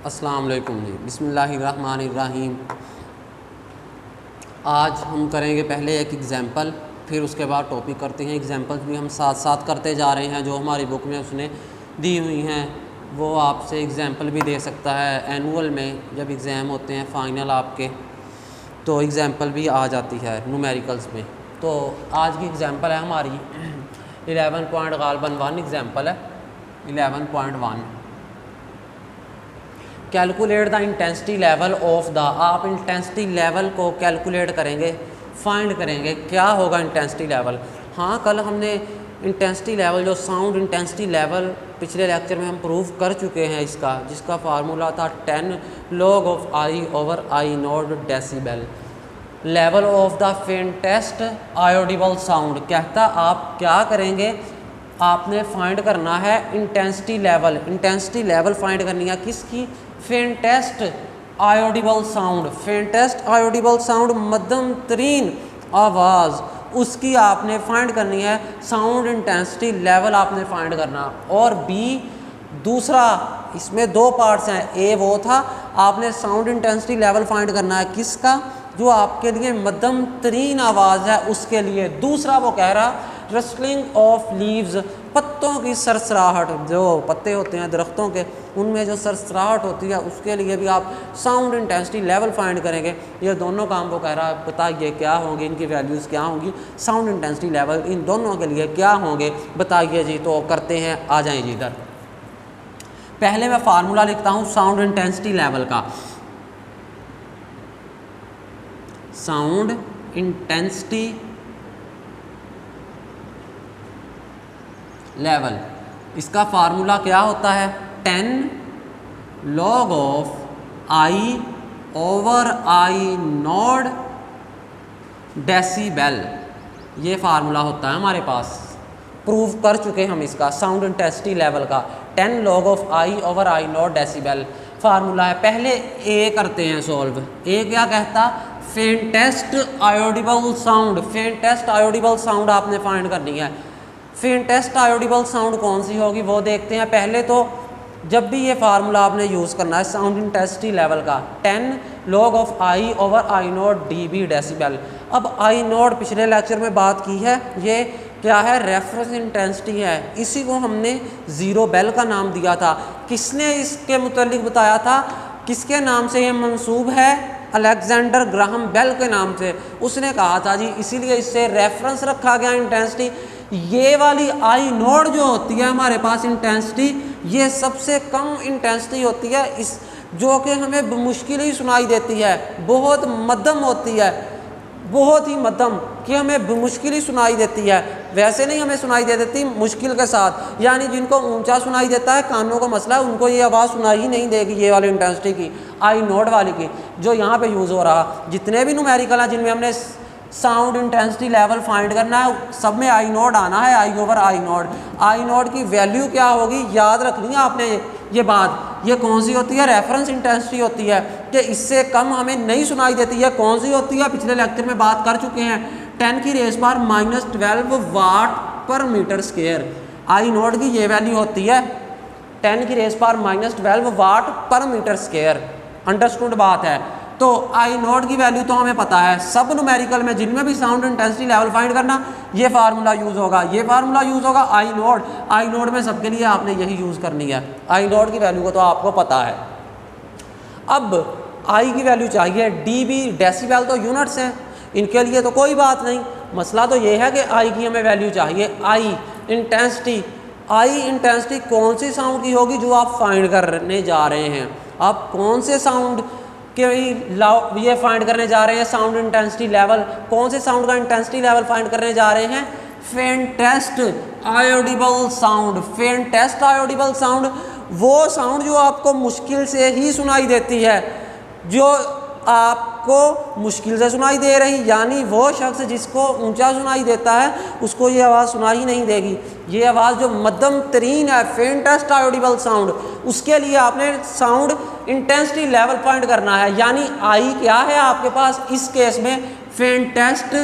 अस्सलाम वालेकुम जी। बिस्मिल्लाहिर्रहमानिर्रहीम। आज हम करेंगे पहले एक एग्ज़ाम्पल, फिर उसके बाद टॉपिक करते हैं। एग्ज़ाम्पल्स भी हम साथ साथ करते जा रहे हैं, जो हमारी बुक में उसने दी हुई हैं। वो आपसे एग्ज़ाम्पल भी दे सकता है। एनुअल में जब एग्ज़ाम होते हैं फाइनल आपके, तो एग्ज़ाम्पल भी आ जाती है न्यूमेरिकल्स में। तो आज की एग्ज़ाम्पल है हमारी 11.1 एग्ज़ाम्पल है 11.1। Calculate the intensity level of the. आप इंटेंसिटी लेवल को कैलकुलेट करेंगे, फाइंड करेंगे क्या होगा इंटेंसिटी लेवल। हाँ, कल हमने इंटेंसिटी लेवल, जो साउंड इंटेंसिटी लेवल पिछले लेक्चर में हम प्रूव कर चुके हैं इसका, जिसका फार्मूला था 10 log of I over I not decibel. Level of the faintest Audible sound कहता आप क्या करेंगे, आपने फाइंड करना है intensity level. Intensity level find करनी है किसकी? Faintest Audible sound. Faintest Audible sound, मध्यम तरीन आवाज़, उसकी आपने फाइंड करनी है। साउंड इंटेंसिटी लेवल आपने फाइंड करना। और बी दूसरा, इसमें दो पार्ट्स हैं। ए वो था, आपने साउंड इंटेंसिटी लेवल फाइंड करना है किसका? जो आपके लिए मध्यम तरीन आवाज़ है उसके लिए। दूसरा वो कह रहा रस्टलिंग ऑफ लीव्स, पत्तों की सरसराहट, जो पत्ते होते हैं दरख्तों के, उनमें जो सरसराहट होती है उसके लिए भी आप साउंड इंटेंसिटी लेवल फाइंड करेंगे। ये दोनों काम वो कह रहा है, बताइए क्या होंगे, इनकी वैल्यूज़ क्या होंगी, साउंड इंटेंसिटी लेवल इन दोनों के लिए क्या होंगे, बताइए जी। तो करते हैं, आ जाएं जी इधर। पहले मैं फार्मूला लिखता हूँ साउंड इंटेंसिटी लेवल का। साउंड इंटेंसिटी लेवल, इसका फार्मूला क्या होता है? 10 log of I over I not decibel, ये फार्मूला होता है हमारे पास। प्रूव कर चुके हम इसका साउंड इंटेंसिटी लेवल का। 10 log of I over I not decibel formula है। पहले ए करते हैं सॉल्व। ए क्या कहता? Faintest Audible sound. Faintest Audible sound आपने फाइंड करनी है। फेंटेस्ट ऑडिबल साउंड कौन सी होगी वो देखते हैं। पहले तो जब भी ये फार्मूला आपने यूज़ करना है साउंड इंटेंसिटी लेवल का, 10 log of I over I not dB decibel. अब आई नॉट पिछले लेक्चर में बात की है, ये क्या है? रेफरेंस इंटेंसिटी है। इसी को हमने ज़ीरो बेल का नाम दिया था। किसने इसके मुतालिक बताया था? किसके नाम से ये मंसूब है? अलेक्जेंडर ग्राहम बेल के नाम से। उसने कहा था जी, इसीलिए इससे रेफरेंस रखा गया इंटेंसिटी। ये वाली आई नॉट जो होती है हमारे पास इंटेंसिटी, ये सबसे कम इंटेंसिटी होती है, इस जो कि हमें मुश्किल ही सुनाई देती है, बहुत मध्यम होती है, बहुत ही मध्यम कि हमें मुश्किल ही सुनाई देती है। वैसे नहीं हमें सुनाई दे देती, मुश्किल के साथ। यानी जिनको ऊंचा सुनाई देता है, कानों का मसला है, उनको ये आवाज़ सुनाई ही नहीं देगी ये वाली इंटेंसिटी की, आई नॉट वाली की, जो यहाँ पे यूज़ हो रहा। जितने भी न्यूमेरिकल हैं जिनमें हमने साउंड इंटेंसिटी लेवल फाइंड करना है, सब में आई नॉट आना है, आई over I not. I not की वैल्यू क्या होगी याद रखनी है आपने ये बात। ये कौन सी होती है? रेफरेंस इंटेंसिटी होती है, कि इससे कम हमें नहीं सुनाई देती है। कौन सी होती है? पिछले लेक्चर में बात कर चुके हैं। 10 की रेज़ पावर -12 वाट पर मीटर स्क्वायर। आई नॉट की ये वैल्यू होती है 10 की रेज़ पावर -12 वाट पर मीटर स्क्वायर। अंडरस्टूड बात है। तो आई नॉट की वैल्यू तो हमें पता है। सब न्यूमेरिकल में जिनमें भी साउंड इंटेंसिटी लेवल फाइंड करना, ये फार्मूला यूज़ होगा, ये फार्मूला यूज़ होगा। आई नॉट, आई नॉट में सबके लिए आपने यही यूज़ करनी है। आई नॉट की वैल्यू को तो आपको पता है। अब आई की वैल्यू चाहिए। dB डेसीबल तो यूनिट्स हैं, इनके लिए तो कोई बात नहीं। मसला तो ये है कि आई की हमें वैल्यू चाहिए। आई इंटेंसिटी, आई इंटेंसिटी कौन सी साउंड की होगी जो आप फाइंड करने जा रहे हैं? आप कौन से साउंड के ये फाइंड करने जा रहे हैं? Sound intensity level. कौन से साउंड का इंटेंसिटी लेवल फाइंड करने जा रहे हैं? Faintest Audible sound. Faintest Audible sound, वो साउंड जो आपको मुश्किल से ही सुनाई देती है, जो आपको मुश्किल से सुनाई दे रही, यानी वो शख्स जिसको ऊंचा सुनाई देता है उसको ये आवाज़ सुनाई नहीं देगी। ये आवाज़ जो मध्यम तरीन है, फेंटेस्ट ऑडिबल साउंड, उसके लिए आपने साउंड इंटेंसिटी लेवल फाइंड करना है। यानी आई क्या है आपके पास? इस केस में फेंटेस्ट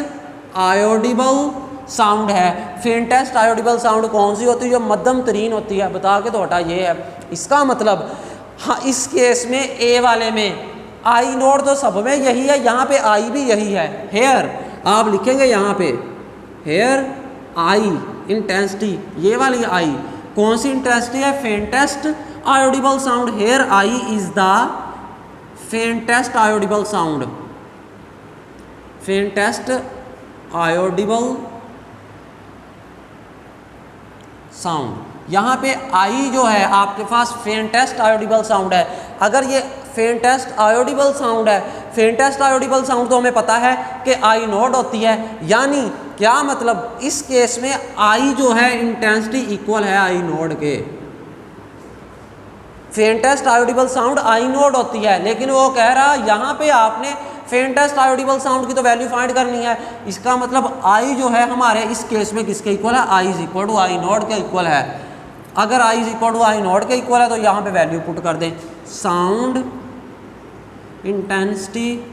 ऑडिबल साउंड है। फेंटेस्ट ऑडिबल साउंड कौन सी होती है? जो मध्यम तरीन होती है। बता के तो हटा ये है। इसका मतलब हाँ, इस केस में ए वाले में आई नोट तो सब में यही है, यहाँ पे आई भी यही है। हेयर आप लिखेंगे यहाँ पे हेयर आई इंटेंसिटी, ये वाली आई कौन सी इंटेंसिटी है? Faintest Audible sound. Hair I is the faintest Audible sound, faintest Audible sound. यहाँ पे आई जो है आपके पास फेंटेस्ट ऑडिबल साउंड है। अगर ये फेंटेस्ट ऑडिबल साउंड है, फेंटेस्ट ऑडिबल साउंड तो हमें पता है कि आई नोट होती है, यानी क्या मतलब इस केस में आई जो है इंटेंसिटी इक्वल है आई नोट के। फेंटेस्ट ऑडिबल साउंड आई नोट होती है, लेकिन वो कह रहा यहाँ पे आपने फेंटेस्ट ऑडिबल साउंड की तो वैल्यू फाइंड करनी है। इसका मतलब आई जो है हमारे इस केस में किसके इक्वल है? I is equal to I naught के इक्वल है। अगर I is equal to I naught के इक्वल है तो यहाँ पे वैल्यू पुट कर दें, साउंड इंटेंसिटी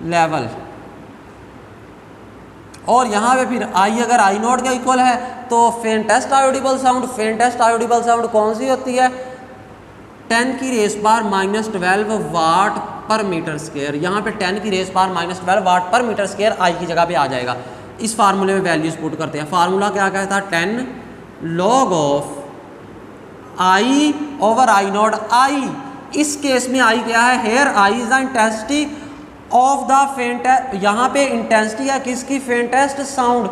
लेवल, और यहाँ पे फिर आई अगर आई नोट के इक्वल है तो faintest Audible sound, faintest Audible sound कौन सी होती है? 10⁻⁻12 वाट पर मीटर स्क्वायर। यहाँ पे 10⁻⁻12 वाट पर मीटर स्क्वायर आई की जगह पे आ जाएगा। इस फार्मूले में वैल्यूज पुट करते हैं। फार्मूला क्या कहता है? 10 log of I over I naught. I इस केस में आई क्या है? Here I is the intensity of the faintest, यहाँ पे इंटेंसिटी है किसकी? फेंटेस्ट साउंड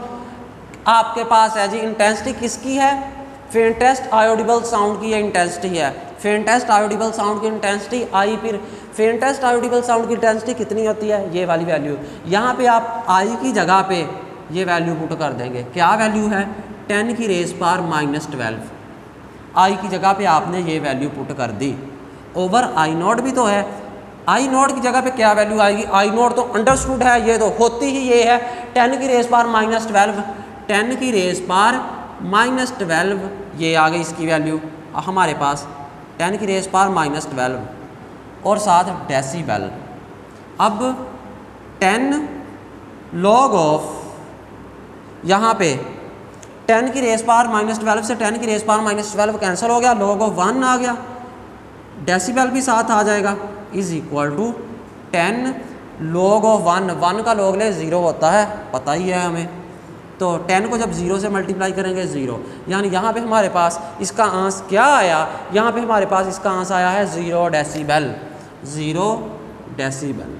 आपके पास है जी। इंटेंसिटी किसकी है? फेंटेस्ट ऑडिबल साउंड की ये इंटेंसिटी है। फेंटेस्ट ऑडिबल साउंड की इंटेंसिटी आई, फिर फेंटेस्ट ऑडिबल साउंड की इंटेंसिटी कितनी होती है? ये वाली वैल्यू। यहाँ पे आप आई की जगह पे ये वैल्यू पुट कर देंगे। क्या वैल्यू है? 10⁻⁻12। आई की जगह पे आपने ये वैल्यू पुट कर दी। ओवर आई नोट भी तो है, आई नोट की जगह पे क्या वैल्यू आएगी? आई नोट तो अंडरस्टूड है, ये तो होती ही ये है 10⁻⁻12। 10⁻⁻12 ये आ गई इसकी वैल्यू हमारे पास 10⁻⁻12 और साथ डेसीबल। अब 10 log ऑफ, यहाँ पे 10⁻⁻12 से 10⁻⁻12 कैंसिल हो गया, log ऑफ 1 आ गया, डेसीबल भी साथ आ जाएगा, is equal to 10 log of 1। 1 का log ले 0 होता है, पता ही है हमें, तो 10 को जब 0 से मल्टीप्लाई करेंगे 0, यानी यहाँ पे हमारे पास इसका आंस क्या आया? यहाँ पे हमारे पास इसका आंस आया है 0 डेसीबल। 0 डेसीबल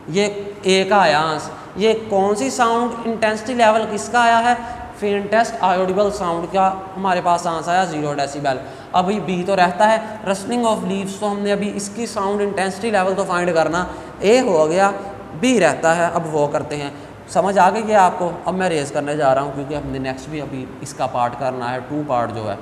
ये ए का आया आंस। ये कौन सी साउंड इंटेंसिटी लेवल किसका आया है? फेंटेस्ट ऑडिबल साउंड का हमारे पास आंस आया 0 डेसीबल। अभी बी तो रहता है रस्टलिंग ऑफ लीव्स, तो हमने अभी इसकी साउंड इंटेंसिटी लेवल तो फाइंड करना, ए हो गया, बी रहता है, अब वो करते हैं। समझ आ गई है आपको? अब मैं रेस करने जा रहा हूँ क्योंकि हमने नेक्स्ट भी अभी इसका पार्ट करना है, 2 पार्ट जो है।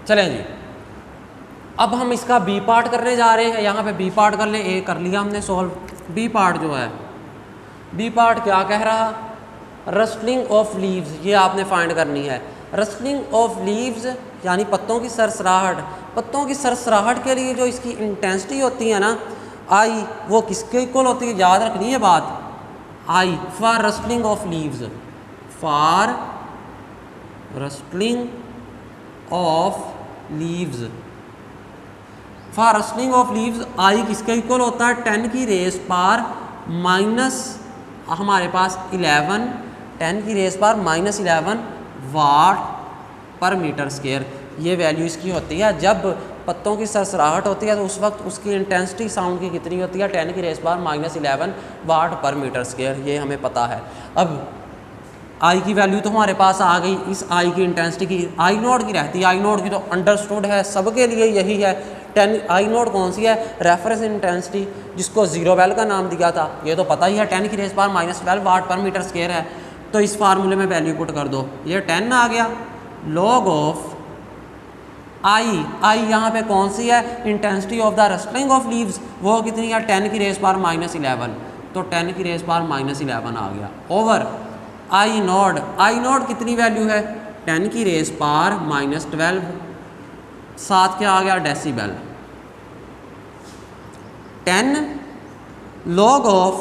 चलें जी, अब हम इसका बी पार्ट करने जा रहे हैं। यहाँ पे बी पार्ट कर लें, ए कर लिया हमने सॉल्व। बी पार्ट जो है, बी पार्ट क्या कह रहा? रस्टलिंग ऑफ लीव्स, ये आपने फाइंड करनी है। रस्टलिंग ऑफ लीव्स यानी पत्तों की सरसराहट। पत्तों की सरसराहट के लिए जो इसकी इंटेंसिटी होती है ना आई, वो किसके इक्वल होती है? याद रखनी है बात, I for rustling of leaves, for rustling of leaves, for rustling of leaves I किसके इक्वल होता है? 10 की रेस पार माइनस हमारे पास 11, 10 की रेस पार माइनस 11 वाट पर मीटर स्क्वायर। ये वैल्यू इसकी होती है। जब पत्तों की सरसराहट होती है तो उस वक्त उसकी इंटेंसिटी साउंड की कितनी होती है? 10 की रेस पार माइनस 11 वाट पर मीटर स्क्वायर, ये हमें पता है। अब आई की वैल्यू तो हमारे पास आ गई। इस आई की इंटेंसिटी की आई नोट की रहती है, आई नोट की तो अंडरस्टूड है, सबके लिए यही है। 10 आई नोट कौन सी है? रेफरेंस इंटेंसिटी, जिसको 0 वेल का नाम दिया था, ये तो पता ही है। 10 की रेस पावर माइनस 12 वाट पर मीटर स्क्वायर है, तो इस फार्मूले में वैल्यू पुट कर दो, ये 10 आ गया। लॉग ऑफ आई, आई यहाँ पे कौन सी है? Intensity of the rustling of leaves, वो कितनी है? 10 की रेस पावर माइनस 11, तो 10 की रेस पावर माइनस 11 आ गया। Over I naught, I note कितनी वैल्यू है? 10 की रेस पावर माइनस 12, साथ क्या आ गया? डेसीबल। 10 log ऑफ,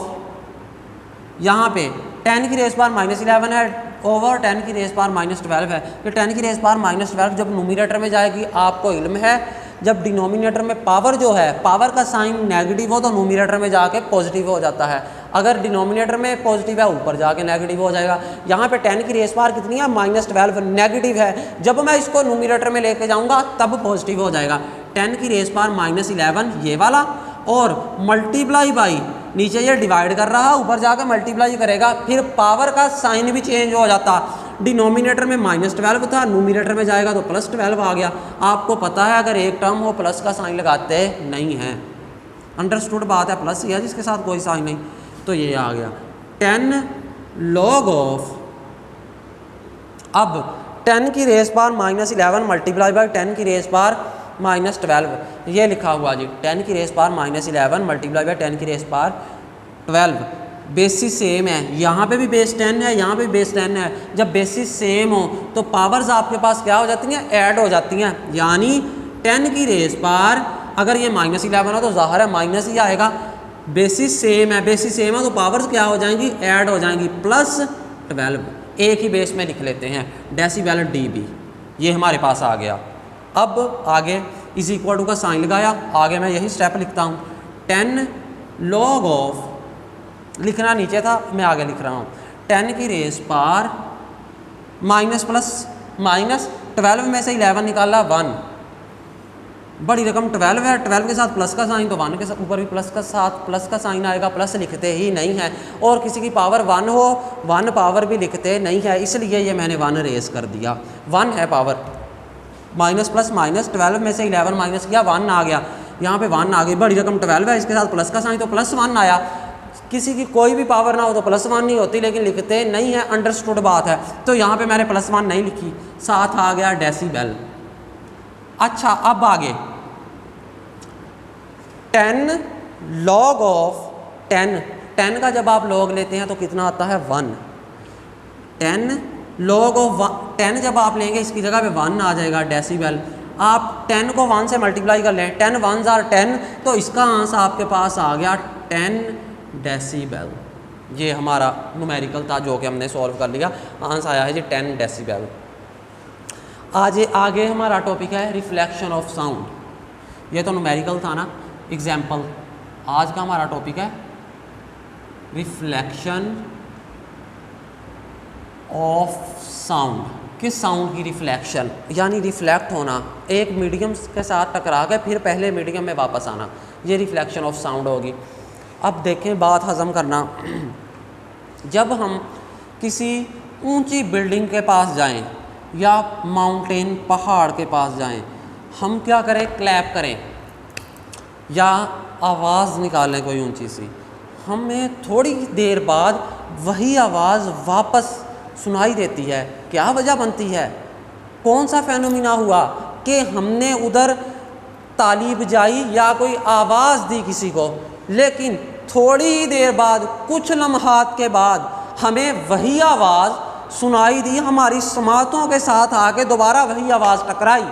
यहाँ पे 10 की रेस पावर -11 है ओवर 10 की रेस पावर -12 है। ये 10 की रेस पावर -12 जब न्यूमरेटर में जाएगी, आपको इल्म है जब डिनोमिनेटर में पावर जो है, पावर का साइन नेगेटिव हो तो न्यूमरेटर में जाके पॉजिटिव हो जाता है। अगर डिनोमिनेटर में पॉजिटिव है, ऊपर जाके नेगेटिव हो जाएगा। यहाँ पे 10 की रेस पावर कितनी है? -12 नेगेटिव है। जब मैं इसको न्यूमरेटर में लेके जाऊँगा तब पॉजिटिव हो जाएगा। 10 की रेस पावर -11 ये वाला, और मल्टीप्लाई बाई, नीचे ये डिवाइड कर रहा, ऊपर जाकर मल्टीप्लाई करेगा, फिर पावर का साइन भी चेंज हो जाता। डिनोमिनेटर में -12 था, न्यूमरेटर में जाएगा तो +12 आ गया। आपको पता है अगर एक टर्म हो प्लस का साइन लगाते नहीं हैं, अंडरस्टूड बात है, प्लस ही है जिसके साथ कोई साइन नहीं, तो ये आ गया 10 log ऑफ, अब 10 की रेस पावर -11 मल्टीप्लाई बाई 10 की रेस पावर -12, ये लिखा हुआ जी 10 की रेस पावर -11 मल्टीप्लाई बाई 10 की रेस पावर 12। बेसिस सेम है, यहाँ पे भी बेस 10 है, यहाँ पे भी बेस 10 है। जब बेसिस सेम हो तो पावर्स आपके पास क्या हो जाती हैं? ऐड हो जाती हैं। यानी 10 की रेस पावर अगर ये -11 हो तो ज़ाहिर है माइनस ही आएगा। बेसिस सेम है, बेसिस सेम है तो पावर्स क्या हो जाएंगी? ऐड हो जाएंगी, +12। एक ही बेस में लिख लेते हैं, डेसीबल dB, ये हमारे पास आ गया। अब आगे इज इक्वल टू का साइन लगाया, आगे मैं यही स्टेप लिखता हूँ 10 log ऑफ, लिखना नीचे था मैं आगे लिख रहा हूँ 10 की रेस पावर -12 में से 11 निकाला 1, बड़ी रकम 12 है, 12 के साथ प्लस का साइन, तो 1 के साथ ऊपर भी प्लस का साइन आएगा, प्लस लिखते ही नहीं है। और किसी की पावर 1 हो, 1 पावर भी लिखते नहीं है, इसलिए ये मैंने 1 रेस कर दिया। 1 है पावर, माइनस प्लस माइनस, 12 में से 11 माइनस किया 1 आ गया, यहाँ पे 1 आ गई, बड़ी रकम 12 है, इसके साथ प्लस का साइन तो +1 आया। किसी की कोई भी पावर ना हो तो +1 नहीं होती, लेकिन लिखते नहीं है, अंडरस्टूड बात है। तो यहाँ पे मैंने +1 नहीं लिखी, साथ आ गया डेसीबल। अच्छा अब आगे 10 log ऑफ 10 का जब आप log लेते हैं तो कितना आता है? 1। 10 log ऑफ 10 जब आप लेंगे इसकी जगह पे 1 आ जाएगा डेसीबल। आप 10 को 1 से मल्टीप्लाई कर लें, 10 1s are 10, तो इसका आंसर आपके पास आ गया 10 डेसीबल। ये हमारा न्यूमेरिकल था जो कि हमने सॉल्व कर लिया, आंसर आया है जी 10 डेसीबल। आज आगे हमारा टॉपिक है रिफ्लेक्शन ऑफ साउंड। ये तो न्यूमेरिकल था ना, एग्जाम्पल। आज का हमारा टॉपिक है रिफ्लेक्शन ऑफ साउंड, किस साउंड की रिफ्लेक्शन, यानी रिफ्लेक्ट होना, एक मीडियम के साथ टकरा के फिर पहले मीडियम में वापस आना, ये रिफ्लेक्शन ऑफ साउंड होगी। अब देखें, बात हजम करना, जब हम किसी ऊंची बिल्डिंग के पास जाएं या माउंटेन पहाड़ के पास जाएं, हम क्या करें? क्लैप करें या आवाज़ निकालें कोई ऊंची सी, हमें थोड़ी देर बाद वही आवाज़ वापस सुनाई देती है। क्या वजह बनती है? कौन सा फेनोमिना हुआ कि हमने उधर ताली बजाई या कोई आवाज़ दी किसी को, लेकिन थोड़ी ही देर बाद, कुछ लम्हात के बाद हमें वही आवाज़ सुनाई दी, हमारी समातों के साथ आके दोबारा वही आवाज़ टकराई।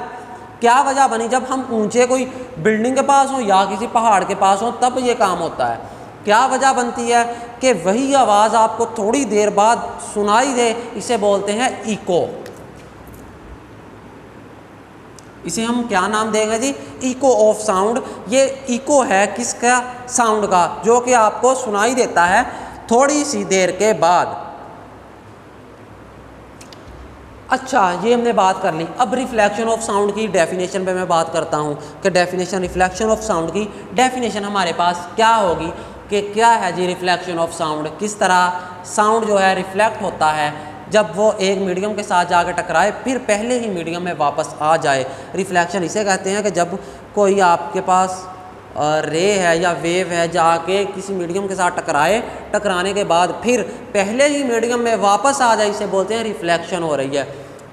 क्या वजह बनी? जब हम ऊंचे कोई बिल्डिंग के पास हों या किसी पहाड़ के पास हों तब ये काम होता है। क्या वजह बनती है कि वही आवाज़ आपको थोड़ी देर बाद सुनाई दे, इसे बोलते हैं इको। इसे हम क्या नाम देंगे जी? Echo of sound. ये इको है किसका? साउंड का, जो कि आपको सुनाई देता है थोड़ी सी देर के बाद। अच्छा, ये हमने बात कर ली। अब रिफ्लेक्शन ऑफ साउंड की डेफिनेशन पे मैं बात करता हूँ कि डेफिनेशन रिफ्लेक्शन ऑफ साउंड की डेफिनेशन हमारे पास क्या होगी कि क्या है जी रिफ्लेक्शन ऑफ साउंड, किस तरह साउंड जो है रिफ्लेक्ट होता है जब वो एक मीडियम के साथ जाकर टकराए फिर पहले ही मीडियम में वापस आ जाए। रिफ्लेक्शन इसे कहते हैं कि जब कोई आपके पास रे है या वेव है जाके किसी मीडियम के साथ टकराए, टकराने के बाद फिर पहले ही मीडियम में वापस आ जाए, इसे बोलते हैं रिफ्लेक्शन हो रही है।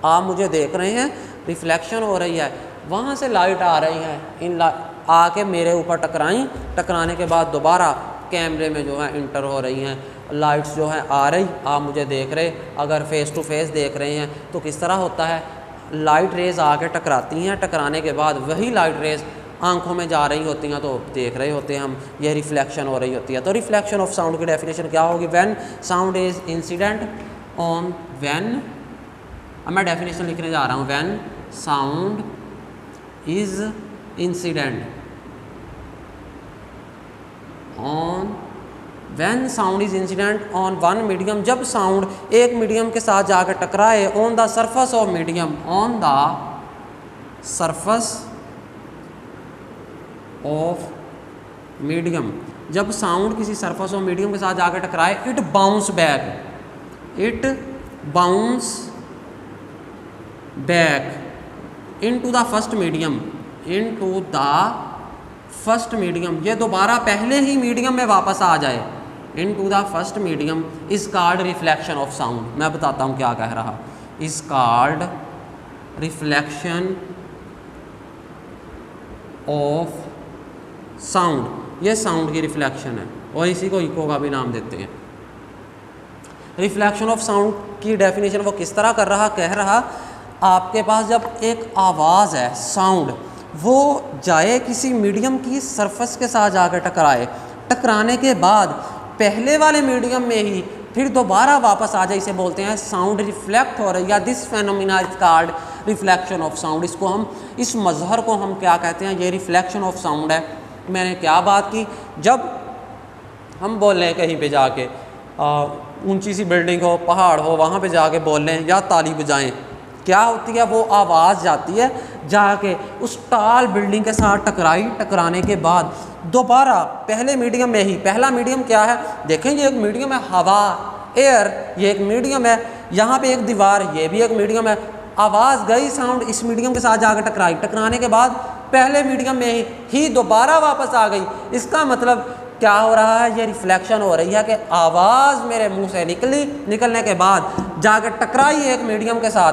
आप मुझे देख रहे हैं, रिफ्लेक्शन हो रही है, वहाँ से लाइट आ रही है, इन आके मेरे ऊपर टकराई, टकराने के बाद दोबारा कैमरे में जो है इंटर हो रही हैं, लाइट्स जो है आ रही, आप मुझे देख रहे। अगर फेस टू फेस देख रहे हैं तो किस तरह होता है, लाइट रेज आके टकराती हैं, टकराने के बाद वही लाइट रेज आंखों में जा रही होती हैं तो देख रहे होते हैं हम, ये रिफ्लेक्शन हो रही होती है। तो रिफ्लेक्शन ऑफ साउंड की डेफिनेशन क्या होगी? When sound is incident on, when, अब मैं डेफिनेशन लिखने जा रहा हूँ, when sound is incident on, when sound is incident on one medium, जब साउंड एक मीडियम के साथ जाकर टकराए, on the surface of medium, on the surface of medium, जब साउंड किसी सरफेस ऑफ मीडियम के साथ जाकर टकराए, it bounce back, it bounce back into the first medium, into the first medium, ये दोबारा पहले ही मीडियम में वापस आ जाए, into the first medium is called reflection of sound. मैं बताता हूँ क्या कह रहा, is called reflection of sound, ये साउंड की रिफ्लेक्शन है और इसी को इको का भी नाम देते हैं। रिफ्लेक्शन ऑफ साउंड की डेफिनेशन वो किस तरह कर रहा, कह रहा आपके पास जब एक आवाज़ है, साउंड, वो जाए किसी मीडियम की सरफेस के साथ जाकर टकराए, टकराने के बाद पहले वाले मीडियम में ही फिर दोबारा वापस आ जाए, इसे बोलते हैं साउंड रिफ्लेक्ट हो रही है। This phenomena is called reflection of sound. इसको हम, इस मजहर को हम क्या कहते हैं? ये रिफ्लेक्शन ऑफ साउंड है। मैंने क्या बात की, जब हम बोल रहे हैं कहीं पे जाके, ऊंची सी बिल्डिंग हो, पहाड़ हो, वहाँ पे जाके बोल रहे हैं या ताली बजाएं, क्या होती है? वो आवाज़ जाती है जाके उस टाल बिल्डिंग के साथ टकराई, टकराने के बाद दोबारा पहले मीडियम में ही, पहला मीडियम क्या है? देखें, ये एक मीडियम है हवा, एयर, ये एक मीडियम है, यहाँ पे एक दीवार, ये भी एक मीडियम है। आवाज़ गई, साउंड इस मीडियम के साथ जाकर टकराई, टकराने के बाद पहले मीडियम में ही दोबारा वापस आ गई। इसका मतलब क्या हो रहा है? ये रिफ्लेक्शन हो रही है कि आवाज़ मेरे मुंह से निकली, निकलने के बाद जाकर टकराई एक मीडियम के साथ।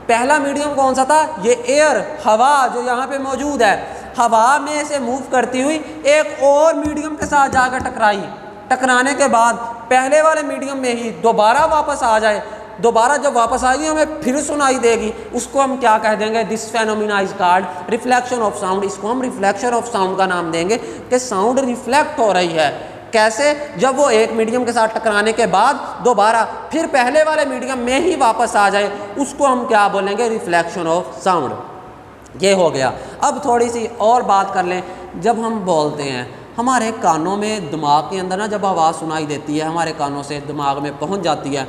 पहला मीडियम कौन सा था? ये एयर, हवा जो यहाँ पे मौजूद है, हवा में से मूव करती हुई एक और मीडियम के साथ जाकर टकराई, टकराने के बाद पहले वाले मीडियम में ही दोबारा वापस आ जाए, दोबारा जब वापस आएगी हमें फिर सुनाई देगी, उसको हम क्या कह देंगे? This phenomena is called reflection of sound. इसको हम रिफ्लेक्शन ऑफ साउंड का नाम देंगे कि साउंड रिफ्लेक्ट हो रही है। कैसे? जब वो एक मीडियम के साथ टकराने के बाद दोबारा फिर पहले वाले मीडियम में ही वापस आ जाए, उसको हम क्या बोलेंगे? Reflection of sound. ये हो गया। अब थोड़ी सी और बात कर लें। जब हम बोलते हैं, हमारे कानों में, दिमाग के अंदर ना जब आवाज़ सुनाई देती है, हमारे कानों से दिमाग में पहुंच जाती है,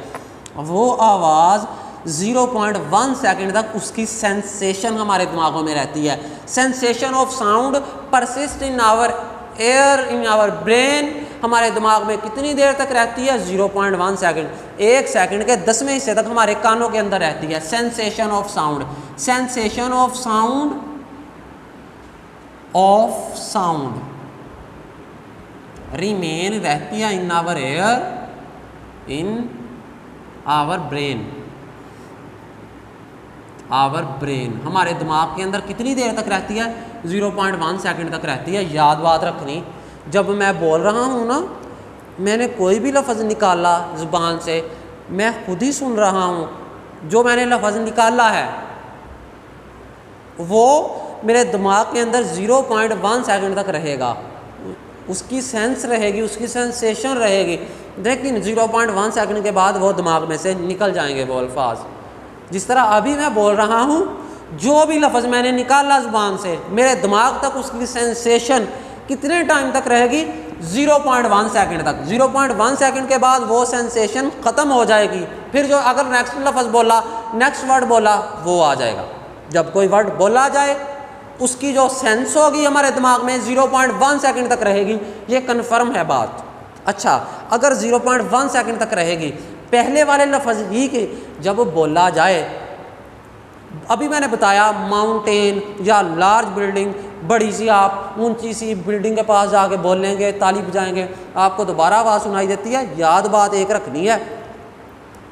वो आवाज़ 0.1 सेकेंड तक उसकी सेंसेशन हमारे दिमागों में रहती है। Sensation of sound persist in our air, in our brain. हमारे दिमाग में कितनी देर तक रहती है? 0.1 सेकेंड, 1 सेकेंड के 10वें हिस्से तक हमारे कानों के अंदर रहती है। Sensation of sound, sensation of sound, of sound remain रहती है in our air, in our brain, our brain. हमारे दिमाग के अंदर कितनी देर तक रहती है? 0.1 सेकेंड तक रहती है। याद बात रखनी, जब मैं बोल रहा हूँ ना, मैंने कोई भी लफ्ज़ निकाला ज़ुबान से, मैं खुद ही सुन रहा हूँ, जो मैंने लफ्ज़ निकाला है वो मेरे दिमाग के अंदर 0.1 सेकेंड तक रहेगा, उसकी सेंस रहेगी, उसकी सेंसेशन रहेगी, लेकिन 0.1 सेकेंड के बाद वो दिमाग में से निकल जाएंगे वो अल्फाज। जिस तरह अभी मैं बोल रहा हूँ, जो भी लफ्ज़ मैंने निकाला ज़ुबान से, मेरे दिमाग तक उसकी सेंसेशन कितने टाइम तक रहेगी? 0.1 सेकेंड तक। 0.1 सेकेंड के बाद वो सेंसेशन ख़त्म हो जाएगी। फिर जो अगर नेक्स्ट लफ्ज़ बोला, नेक्स्ट वर्ड बोला, वो आ जाएगा। जब कोई वर्ड बोला जाए, उसकी जो सेंस होगी हमारे दिमाग में 0.1 सेकेंड तक रहेगी। ये कन्फर्म है बात। अच्छा, अगर 0.1 सेकेंड तक रहेगी, पहले वाले लफ्ज़ ही कि जब बोला जाए, अभी मैंने बताया माउंटेन या लार्ज बिल्डिंग, बड़ी सी आप ऊंची सी बिल्डिंग के पास जाके बोलेंगे, ताली बजाएंगे, आपको दोबारा आवाज़ सुनाई देती है। याद बात एक रखनी है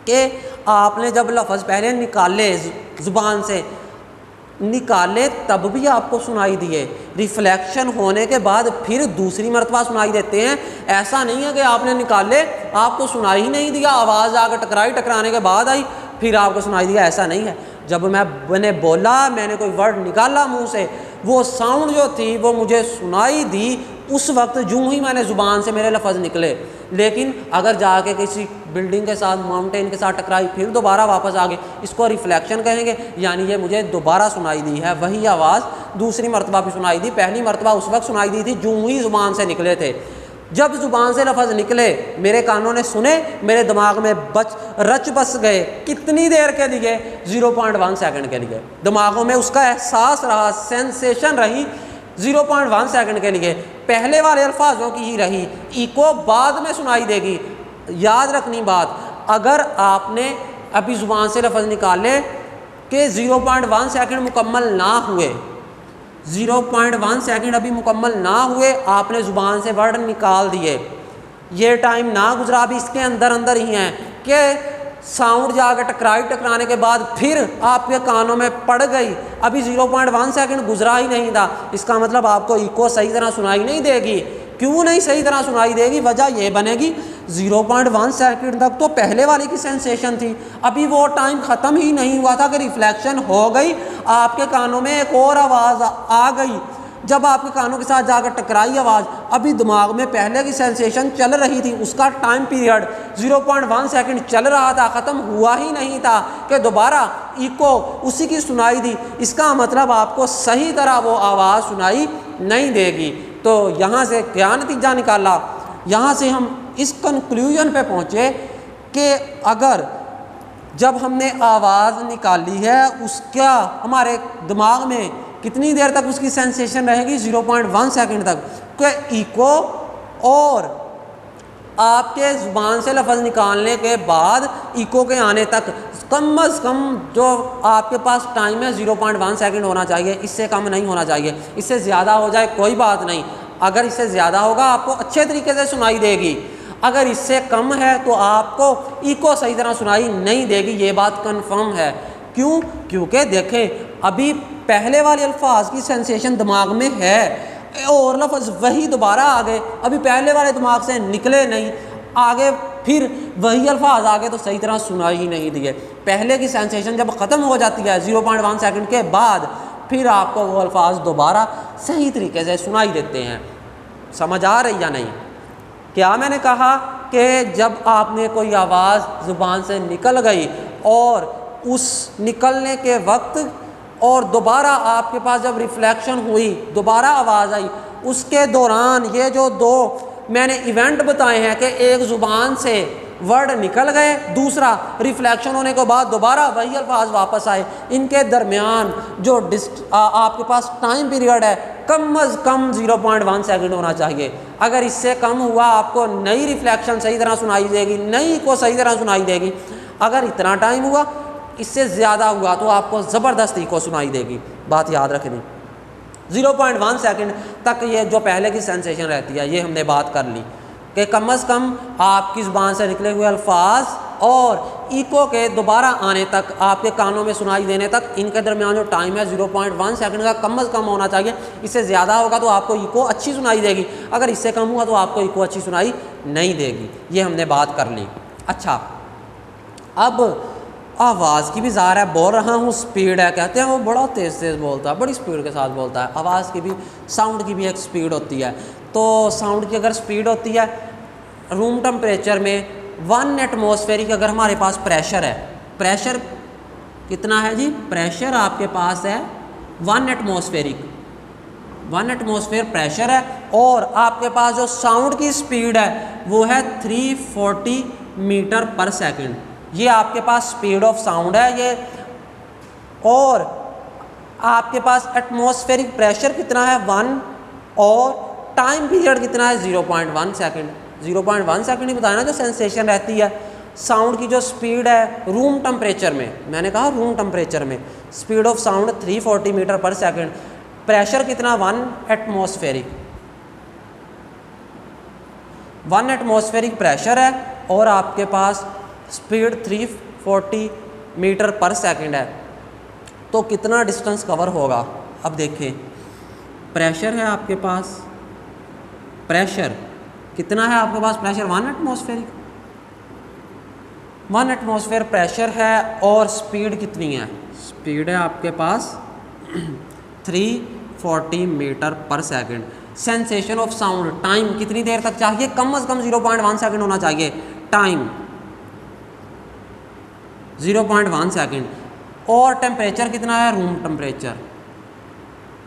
कि आपने जब लफ्ज़ पहले निकाले, ज़ुबान से निकाले, तब भी आपको सुनाई दिए, रिफ्लेक्शन होने के बाद फिर दूसरी मरतबा सुनाई देते हैं। ऐसा नहीं है कि आपने निकाले, आपको सुनाई ही नहीं दिया, आवाज़ आकर टकराई, टकराने के बाद आई, फिर आपको सुनाई दिया, ऐसा नहीं है। जब मैंने बोला, मैंने कोई वर्ड निकाला मुंह से, वो साउंड जो थी वो मुझे सुनाई दी उस वक्त यूँ ही मैंने ज़ुबान से मेरे लफ्ज़ निकले। लेकिन अगर जाके किसी बिल्डिंग के साथ, माउंटेन के साथ टकराई, फिर दोबारा वापस आ गई, इसको रिफ्लेक्शन कहेंगे। यानी ये मुझे दोबारा सुनाई दी है, वही आवाज़ दूसरी मरतबा भी सुनाई दी। पहली मरतबा उस वक्त सुनाई दी थी यूँ ही ज़ुबान से निकले थे। जब ज़ुबान से लफ्ज़ निकले, मेरे कानों ने सुने, मेरे दिमाग में रच बस गए। कितनी देर के लिए? 0.1 सेकंड के लिए। दिमागों में उसका एहसास रहा, सेंसेशन रही 0.1 सेकंड के लिए। पहले वाले अल्फाजों की ही रही, इको बाद में सुनाई देगी। याद रखनी बात, अगर आपने अभी ज़ुबान से लफ्ज़ निकाले कि 0.1 सेकंड मुकम्मल ना हुए, 0.1 सेकंड अभी मुकम्मल ना हुए, आपने ज़ुबान से वर्ड निकाल दिए, ये टाइम ना गुजरा, अभी इसके अंदर अंदर ही हैं कि साउंड जाकर टकराने के बाद फिर आपके कानों में पड़ गई, अभी 0.1 सेकंड गुजरा ही नहीं था। इसका मतलब आपको इको सही तरह सुनाई नहीं देगी। क्यों नहीं सही तरह सुनाई देगी? वजह ये बनेगी 0.1 सेकंड तक तो पहले वाली की सेंसेशन थी, अभी वो टाइम ख़त्म ही नहीं हुआ था कि रिफ्लेक्शन हो गई, आपके कानों में एक और आवाज़ आ गई। जब आपके कानों के साथ जाकर टकराई आवाज़, अभी दिमाग में पहले की सेंसेशन चल रही थी, उसका टाइम पीरियड 0.1 सेकंड चल रहा था, ख़त्म हुआ ही नहीं था कि दोबारा इको उसी की सुनाई दी। इसका मतलब आपको सही तरह वो आवाज़ सुनाई नहीं देगी। तो यहाँ से क्या नतीजा निकाला? यहाँ से हम इस कंक्लूजन पे पहुँचे कि अगर जब हमने आवाज़ निकाली है, उसका हमारे दिमाग में कितनी देर तक उसकी सेंसेशन रहेगी? 0.1 सेकंड तक कि इको और आपके ज़ुबान से लफ्ज़ निकालने के बाद इको के आने तक कम अज़ कम जो आपके पास टाइम है 0.1 सेकंड होना चाहिए, इससे कम नहीं होना चाहिए। इससे ज़्यादा हो जाए कोई बात नहीं, अगर इससे ज़्यादा होगा आपको अच्छे तरीके से सुनाई देगी, अगर इससे कम है तो आपको इको सही तरह सुनाई नहीं देगी। ये बात कन्फर्म है। क्यों? क्योंकि देखें, अभी पहले वाले अल्फाज की सेंसेशन दिमाग में है और लफ्ज़ वही दोबारा आ गए, अभी पहले वाले दिमाग से निकले नहीं, आगे फिर वही अल्फाज आगे तो सही तरह सुनाई ही नहीं दिए। पहले की सेंसेशन जब ख़त्म हो जाती है 0.1 सेकंड के बाद, फिर आपको वो अल्फाज दोबारा सही तरीके से सुनाई देते हैं। समझ आ रही या नहीं? क्या मैंने कहा कि जब आपने कोई आवाज़ ज़ुबान से निकल गई और उस निकलने के वक्त और दोबारा आपके पास जब रिफ्लेक्शन हुई, दोबारा आवाज़ आई, उसके दौरान ये जो दो मैंने इवेंट बताए हैं कि एक ज़ुबान से वर्ड निकल गए, दूसरा रिफ्लेक्शन होने के बाद दोबारा वही अल्फाज वापस आए, इनके दरमियान जो आपके पास टाइम पीरियड है कम अज़ कम 0.1 सेकंड होना चाहिए। अगर इससे कम हुआ आपको नई रिफ्लेक्शन सही तरह सुनाई देगी, नई को सही तरह सुनाई देगी। अगर इतना टाइम हुआ, इससे ज़्यादा हुआ तो आपको ज़बरदस्ती को सुनाई देगी। बात याद रखनी। 0.1 सेकंड तक ये जो पहले की सेंसेशन रहती है, ये हमने बात कर ली कि कम अज़ कम आपकी ज़ुबान से निकले हुए अल्फाज और इको के दोबारा आने तक, आपके कानों में सुनाई देने तक, इनके दरमियान जो टाइम है 0.1 सेकंड का कम अज़ कम होना चाहिए। इससे ज़्यादा होगा तो आपको इको अच्छी सुनाई देगी, अगर इससे कम हुआ तो आपको इको अच्छी सुनाई नहीं देगी। ये हमने बात कर ली। अच्छा, अब आवाज़ की भी ज़ाहिर है, बोल रहा हूँ स्पीड है, कहते हैं वो बड़ा तेज़ तेज़ बोलता है, बड़ी स्पीड के साथ बोलता है। आवाज़ की भी, साउंड की भी एक स्पीड होती है। तो साउंड की अगर स्पीड होती है, रूम टेम्परेचर में 1 एटमॉस्फेरिक अगर हमारे पास प्रेशर है, प्रेशर कितना है जी? प्रेशर आपके पास है 1 एटमॉस्फेरिक, 1 एटमॉस्फेयर प्रेशर है, और आपके पास जो साउंड की स्पीड है वो है 340 मीटर पर सेकंड। ये आपके पास स्पीड ऑफ साउंड है ये, और आपके पास एटमॉस्फेरिक प्रेशर कितना है 1, और टाइम पीरियड कितना है 0.1 सेकंड। 0.1 सेकंड ही बताया ना जो सेंसेशन रहती है। साउंड की जो स्पीड है रूम टेम्परेचर में, मैंने कहा रूम टेम्परेचर में स्पीड ऑफ साउंड 340 मीटर पर सेकंड, प्रेशर कितना 1 एटमॉस्फेरिक, 1 एटमॉस्फेरिक प्रेशर है, और आपके पास स्पीड 340 मीटर पर सेकंड है। तो कितना डिस्टेंस कवर होगा? अब देखें, प्रेशर है आपके पास, प्रेशर कितना है आपके पास? प्रेशर 1 एटमॉस्फेरिक, 1 एटमॉस्फेयर प्रेशर है, और स्पीड कितनी है? स्पीड है आपके पास 340 मीटर पर second. Sensation of sound, time कितनी देर तक चाहिए, कम से कम 0.1 सेकंड होना चाहिए टाइम, 0.1 सेकंड। और टेम्परेचर कितना है, room temperature,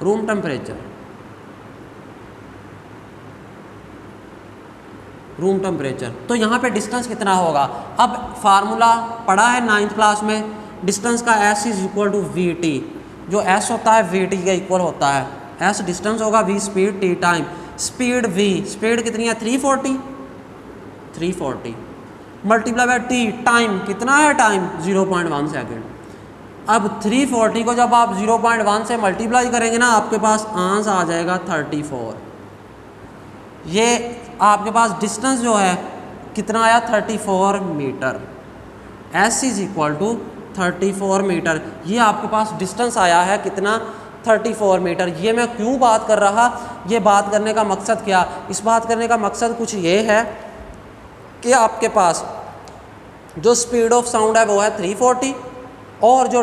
room temperature, room temperature. तो यहाँ पे डिस्टेंस कितना होगा, अब फार्मूला पढ़ा है 9th क्लास में, डिस्टेंस का S is equal to V T, जो S होता है वी टी के इक्वल होता है। S डिस्टेंस होगा, V speed, T time. Speed V, speed कितनी है 340 मल्टीप्लाई बाय T, टाइम कितना है, टाइम 0.1 सेकेंड। अब 340 को जब आप 0.1 से मल्टीप्लाई करेंगे ना, आपके पास आंसर आ जाएगा 34। ये आपके पास डिस्टेंस जो है कितना आया, 34 metre. S is equal to 34 metre, ये आपके पास डिस्टेंस आया है कितना, 34 मीटर। ये मैं क्यों बात कर रहा, ये बात करने का मकसद क्या, इस बात करने का मकसद कुछ ये है कि आपके पास जो स्पीड ऑफ साउंड है वो है 340 और जो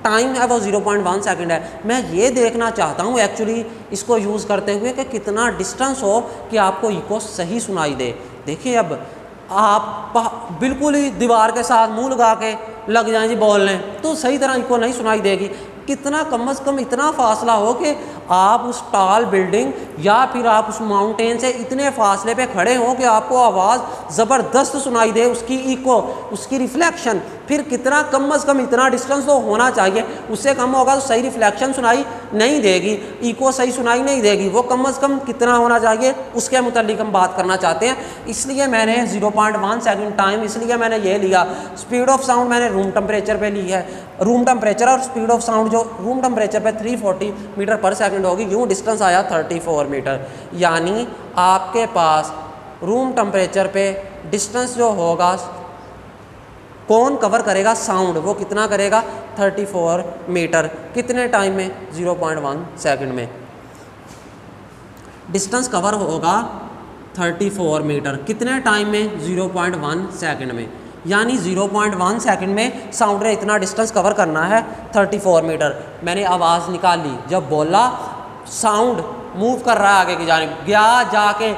टाइम है वो 0.1 सेकंड है। मैं ये देखना चाहता हूँ एक्चुअली इसको यूज़ करते हुए कि कितना डिस्टेंस हो कि आपको इको सही सुनाई दे। देखिए अब आप बिल्कुल ही दीवार के साथ मुंह लगा के लग जाएं जी बोलने, तो सही तरह इको नहीं सुनाई देगी। कितना कम से कम इतना फासला हो कि आप उस टाल बिल्डिंग या फिर आप उस माउंटेन से इतने फासले पे खड़े हों कि आपको आवाज़ ज़बरदस्त सुनाई दे, उसकी इको, उसकी रिफ्लेक्शन। फिर कितना कम से कम इतना डिस्टेंस तो होना चाहिए, उससे कम होगा तो सही रिफ्लेक्शन सुनाई नहीं देगी, इको सही सुनाई नहीं देगी। वो कम से कम कितना होना चाहिए उसके मुतालिक हम बात करना चाहते हैं। इसलिए मैंने 0.1 सेकंड टाइम, इसलिए मैंने ये लिया। स्पीड ऑफ साउंड मैंने रूम टेम्परेचर पे ली है, रूम टेम्परेचर और स्पीड ऑफ साउंड जो रूम टेम्परेचर पे 340 मीटर पर सेकंड होगी, यूँ डिस्टेंस आया 34 मीटर। यानी आपके पास रूम टेम्परेचर पे डिस्टेंस जो होगा कौन कवर करेगा, साउंड, वो कितना करेगा 34 मीटर। कितने टाइम में, 0.1 सेकंड में डिस्टेंस कवर होगा 34 मीटर। कितने टाइम में, 0.1 सेकंड में। यानी 0.1 सेकंड में साउंड ने इतना डिस्टेंस कवर करना है 34 मीटर। मैंने आवाज़ निकाल ली, जब बोला साउंड मूव कर रहा है आगे की जानिब, गया जाके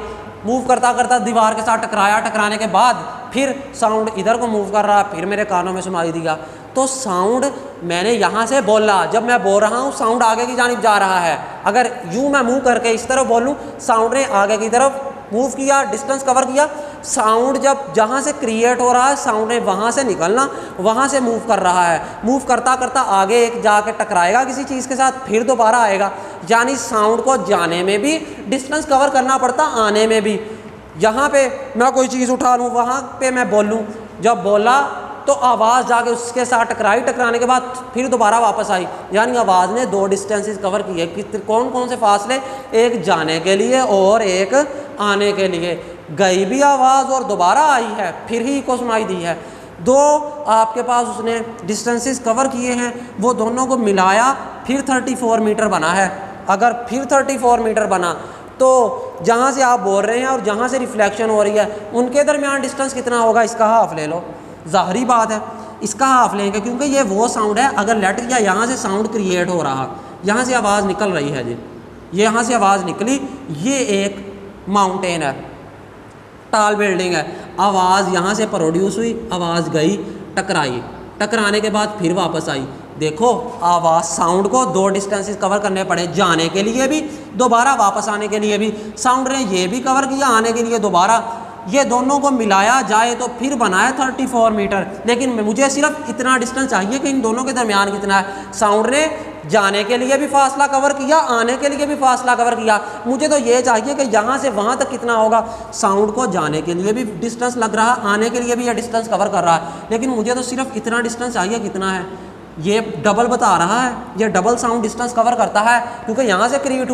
मूव करता करता दीवार के साथ टकराया, टकराने के बाद फिर साउंड इधर को मूव कर रहा, फिर मेरे कानों में सुनाई दिया। तो साउंड मैंने यहाँ से बोला, जब मैं बोल रहा हूँ साउंड आगे की जानिब जा रहा है। अगर यूँ मैं मुँह करके इस तरफ बोलूँ, साउंड ने आगे की तरफ मूव किया, डिस्टेंस कवर किया। साउंड जब जहाँ से क्रिएट हो रहा है, साउंड ने वहाँ से निकलना, वहाँ से मूव कर रहा है। मूव करता करता आगे एक जाके टकराएगा किसी चीज़ के साथ, फिर दोबारा आएगा। यानी साउंड को जाने में भी डिस्टेंस कवर करना पड़ता, आने में भी। यहाँ पे मैं कोई चीज़ उठा लूँ, वहाँ पे मैं बोलूँ, जब बोला तो आवाज़ जाके उसके साथ टकराई, टकराने के बाद फिर दोबारा वापस आई। यानी आवाज़ ने 2 डिस्टेंसेस कवर किए। कौन कौन से फासले, एक जाने के लिए और एक आने के लिए। गई भी आवाज़ और दोबारा आई है, फिर ही को सुनाई दी है। 2 आपके पास उसने डिस्टेंसेस कवर किए हैं, वो दोनों को मिलाया, फिर 34 मीटर बना है। अगर फिर 34 मीटर बना तो जहाँ से आप बोल रहे हैं और जहाँ से रिफ्लेक्शन हो रही है उनके दरमियान डिस्टेंस कितना होगा, इसका हाफ ले लो। ज़ाहरी बात है इसका हाफ लेंगे, क्योंकि ये वो साउंड है, अगर लेट या यहाँ से साउंड क्रिएट हो रहा, यहाँ से आवाज़ निकल रही है जी, ये यहाँ से आवाज़ निकली, ये एक माउंटेन है, टाल बिल्डिंग है, आवाज़ यहाँ से प्रोड्यूस हुई, आवाज़ गई, टकराई, टकराने के बाद फिर वापस आई। देखो आवाज़, साउंड को 2 डिस्टेंसेस कवर करने पड़े, जाने के लिए भी, दोबारा वापस आने के लिए भी। साउंड ने ये भी कवर किया, आने के लिए दोबारा, ये दोनों को मिलाया जाए तो फिर बनाया 34 मीटर। लेकिन मुझे सिर्फ इतना डिस्टेंस चाहिए कि इन दोनों के दरमियान कितना है। साउंड ने जाने के लिए भी फासला कवर किया, आने के लिए भी फासला कवर किया। मुझे तो ये चाहिए कि यहाँ से वहाँ तक कितना होगा। साउंड को जाने के लिए भी डिस्टेंस लग रहा, आने के लिए भी यह डिस्टेंस कवर कर रहा है, लेकिन मुझे तो सिर्फ इतना डिस्टेंस चाहिए। कितना है, ये डबल बता रहा है, ये डबल साउंड डिस्टेंस कवर करता है, क्योंकि यहाँ से क्रिएट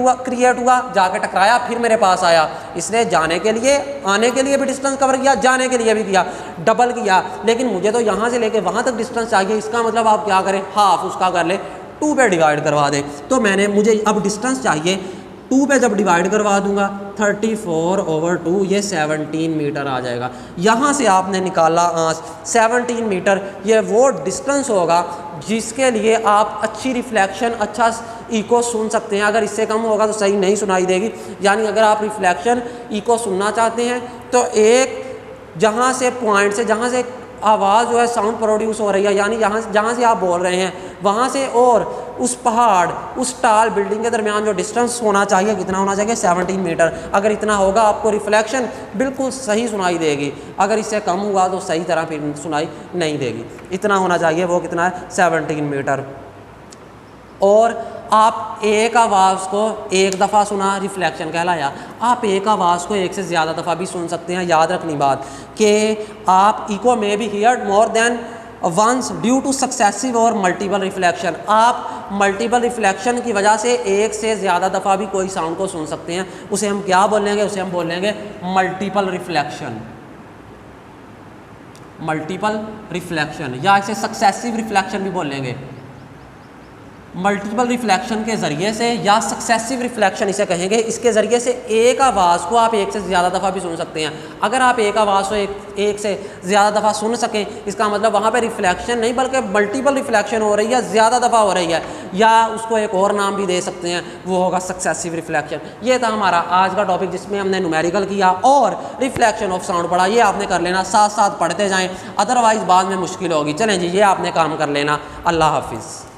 हुआ जाके टकराया, फिर मेरे पास आया। इसने जाने के लिए, आने के लिए भी डिस्टेंस कवर किया, जाने के लिए भी किया, डबल किया। लेकिन मुझे तो यहाँ से लेके वहाँ तक डिस्टेंस चाहिए। इसका मतलब आप क्या करें, हाफ उसका कर ले, 2 पे डिवाइड करवा दे। तो मुझे अब डिस्टेंस चाहिए, 2 पे जब डिवाइड करवा दूंगा 34/2, ये 17 मीटर आ जाएगा। यहाँ से आपने निकाला 17 मीटर, ये वो डिस्टेंस होगा जिसके लिए आप अच्छी रिफ्लेक्शन, अच्छा इको सुन सकते हैं। अगर इससे कम होगा तो सही नहीं सुनाई देगी। यानी अगर आप रिफ्लेक्शन इको सुनना चाहते हैं तो एक जहाँ से पॉइंट से जहाँ से आवाज़ जो है साउंड प्रोड्यूस हो रही है, यानी जहाँ से आप बोल रहे हैं वहाँ से और उस पहाड़ उस टाल बिल्डिंग के दरमियान जो डिस्टेंस होना चाहिए, कितना होना चाहिए 17 मीटर। अगर इतना होगा आपको रिफ्लेक्शन बिल्कुल सही सुनाई देगी। अगर इससे कम हुआ तो सही तरह फिर सुनाई नहीं देगी। इतना होना चाहिए, वो कितना है 17 मीटर। और आप एक आवाज़ को एक दफ़ा सुना, रिफ्लेक्शन कहलाया। आप एक आवाज़ को एक से ज़्यादा दफ़ा भी सुन सकते हैं। याद रखनी बात कि आप इको में भी heard more than once due to successive और मल्टीपल रिफ्लेक्शन। आप मल्टीपल रिफ्लेक्शन की वजह से एक से ज़्यादा दफ़ा भी कोई साउंड को सुन सकते हैं। उसे हम क्या बोलेंगे? उसे हम बोलेंगे मल्टीपल रिफ्लेक्शन। मल्टीपल रिफ्लेक्शन या इसे सक्सेसिव रिफ्लेक्शन भी बोलेंगे। मल्टीपल रिफ्लेक्शन के ज़रिए से या सक्सेसिव रिफ्लेक्शन इसे कहेंगे, इसके ज़रिए से एक आवाज़ को आप एक से ज़्यादा दफ़ा भी सुन सकते हैं। अगर आप एक आवाज़ को एक से ज़्यादा दफ़ा सुन सकें, इसका मतलब वहाँ पे रिफ्लेक्शन नहीं बल्कि मल्टीपल रिफ्लेक्शन हो रही है, ज़्यादा दफ़ा हो रही है, या उसको एक और नाम भी दे सकते हैं, वो होगा सक्सेसिव रिफ्लेक्शन। ये था हमारा आज का टॉपिक जिसमें हमने न्यूमेरिकल किया और रिफ्लेक्शन ऑफ साउंड पढ़ा। ये आपने कर लेना, साथ साथ पढ़ते जाएँ, अदरवाइज़ बाद में मुश्किल होगी। चलें जी, ये आपने काम कर लेना। अल्लाह हाफिज़।